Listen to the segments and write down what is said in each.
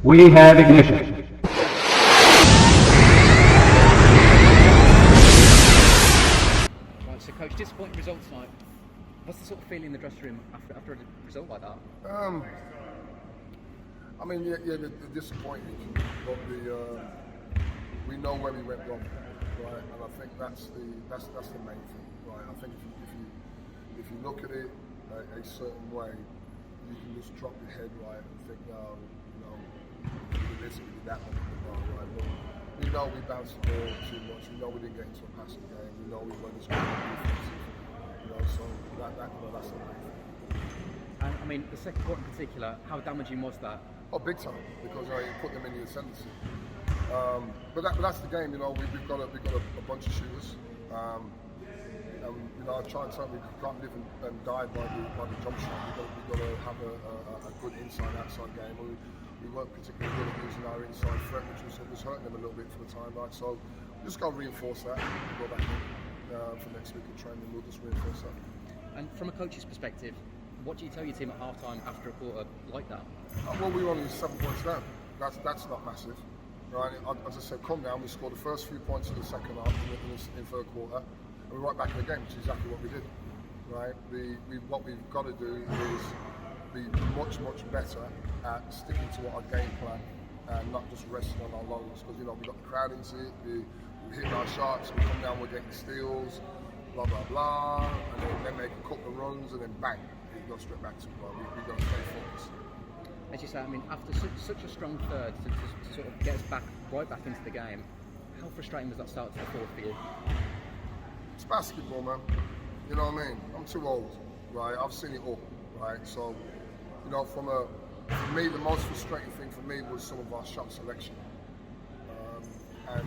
We have ignition. Right, so coach, disappointing result tonight. What's the sort of feeling in the dressing room after a result like that? I mean, they're disappointed, but we know where we went wrong, right? And I think that's the main thing, right? I think if you look at it a certain way, you can just drop your head right and think, no, we did this, we did that, right? But we know we bounced the ball too much. We know we didn't get into a passing game. We know we weren't as good defensive, so that's the main thing. And I mean, the second quarter in particular, how damaging was that? Oh, big time, because you put them in the ascendancy. But that's the game, we've got a bunch of shooters. I try and tell them we can't live and die by the jump shot. We've got to have a good inside-outside game. We weren't particularly good at using our inside threat, which was hurting them a little bit for the time, right? So we just got to reinforce that and go back in for next week of training. We'll just reinforce that. And from a coach's perspective, what do you tell your team at half-time after a quarter like that? Well, we were only 7 points down. That's not massive, right? As I said, come down. We scored the first few points in the second half in third quarter, and we're right back in the game, which is exactly what we did, right? What we've got to do is be much better at sticking to our game plan and not just resting on our laurels, because we've got the crowd into it. We hit our shots. We come down, we're getting steals, blah blah blah, and then make a couple of runs, and then bang. Go straight back to it. We've got to stay focused. As you say, I mean, after such a strong third to sort of get us right back into the game, how frustrating was that start to the fourth for you? It's basketball, man. You know what I mean? I'm too old, right? I've seen it all, right? So, for me, the most frustrating thing for me was some of our shot selection. And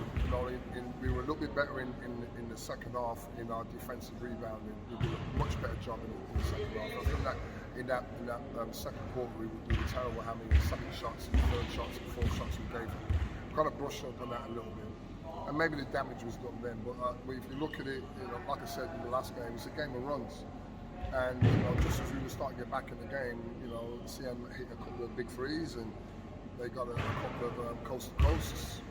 we were a little bit better in the second half in our defensive rebounding. We did a much better job in the second half. I think that in that second quarter we were terrible how many second shots and third shots and fourth shots we gave them. Kind of brushed up on that a little bit. And maybe the damage was done then, but if you look at it, like I said in the last game, it's a game of runs. And just as we were starting to get back in the game, CM hit a couple of big threes and they got a couple of coast to coasts.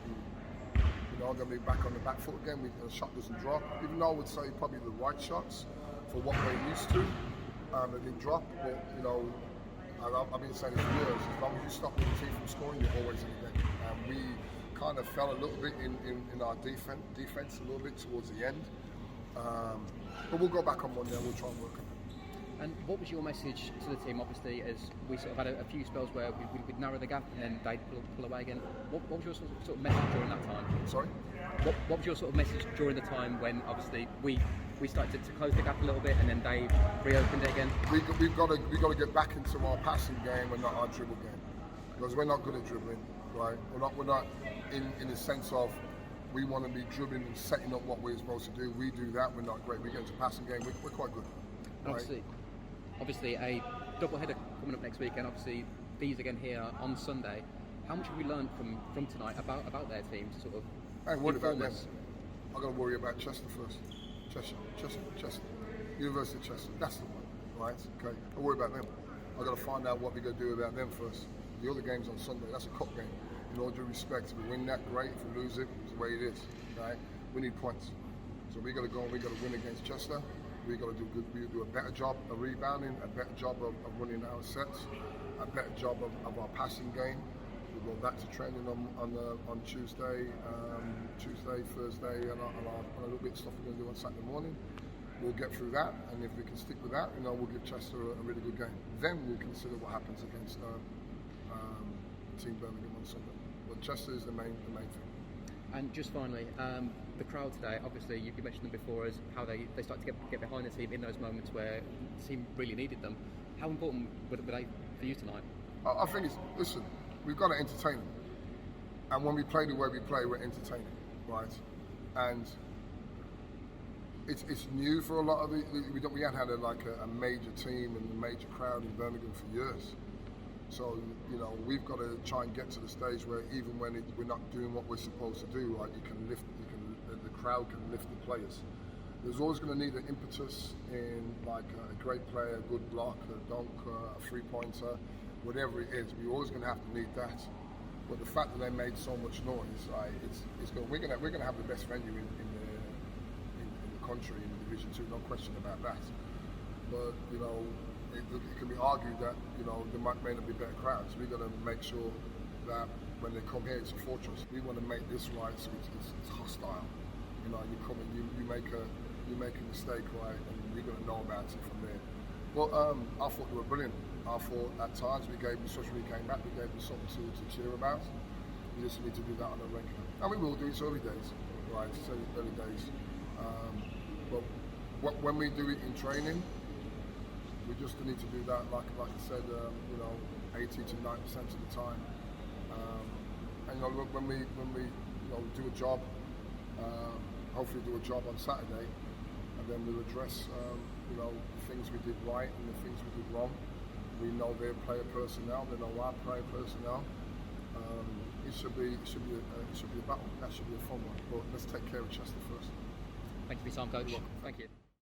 Going to be back on the back foot again. The shot doesn't drop, even though I would say probably the right shots for what we're used to. They didn't drop, but I've been saying this for years. As long as you stop the team from scoring, you're always in the game. And we kind of fell a little bit in our defense a little bit towards the end. But we'll go back on Monday and we'll try and work on it. And what was your message to the team, obviously, as we sort of had a few spells where we'd narrow the gap and then they'd pull away again? What was your sort of message during that time? Sorry? What was your sort of message during the time when, obviously, we started to close the gap a little bit and then they reopened it again? We've got to get back into our passing game and not our dribble game. Because we're not good at dribbling, right? We're not in the sense of we want to be dribbling and setting up what we're supposed to do. We do that, we're not great. We get into passing game, we're quite good. Right? Obviously, a double header coming up next week, and obviously these again here on Sunday. How much have we learned from tonight about their team to sort of? I ain't worried about them. I'm going to worry about Chester first. Chester. University of Chester. That's the one, right? Okay. I'll worry about them. I've got to find out what we're going to do about them first. The other game's on Sunday. That's a cup game. In all due respect, if we win that, great. If we lose it, it's the way it is, right? We need points. So we got to go and we got to win against Chester. We got to do a better job of rebounding, a better job of running our sets, a better job of our passing game. We'll go back to training on Tuesday, Thursday, and a little bit of stuff we're going to do on Saturday morning. We'll get through that, and if we can stick with that, we'll give Chester a really good game. Then we'll consider what happens against Team Birmingham on Sunday. But Chester is the main thing. And just finally, the crowd today, obviously you mentioned them before as how they start to get behind the team in those moments where the team really needed them. How important were they for you tonight? I think listen, we've got to entertain them. And when we play the way we play, we're entertaining, right? And it's new for a lot of we hadn't had a major team and a major crowd in Birmingham for years. So, we've got to try and get to the stage where even when we're not doing what we're supposed to do, right, the crowd can lift the players. There's always going to need an impetus in a great play, a good block, a dunk, a three-pointer, whatever it is. We're always going to have to need that. But the fact that they made so much noise, like, it's good. We're gonna have the best venue in the country in Division 2, no question about that. But you know, it can be argued that there may not be better crowds. We're gonna make sure that when they come here, it's a fortress. We want to make this right, so it's hostile. You know, you come in, you make a mistake, right, and you're gonna know about it from there. Well, I thought they were brilliant. I thought at times we gave them, especially when we came back, we gave them something to cheer about. We just need to do that on a regular, and we will do. It's early days, right? It's early days. But when we do it in training, we just need to do that, like I said, 80 to 90% of the time. And when we do a job, hopefully do a job on Saturday, and then we'll address the things we did right and the things we did wrong. We know their player personnel, they know our player personnel. It should be a battle. That should be a fun one. But let's take care of Chester first. Thank you for your time, Coach. Thank you.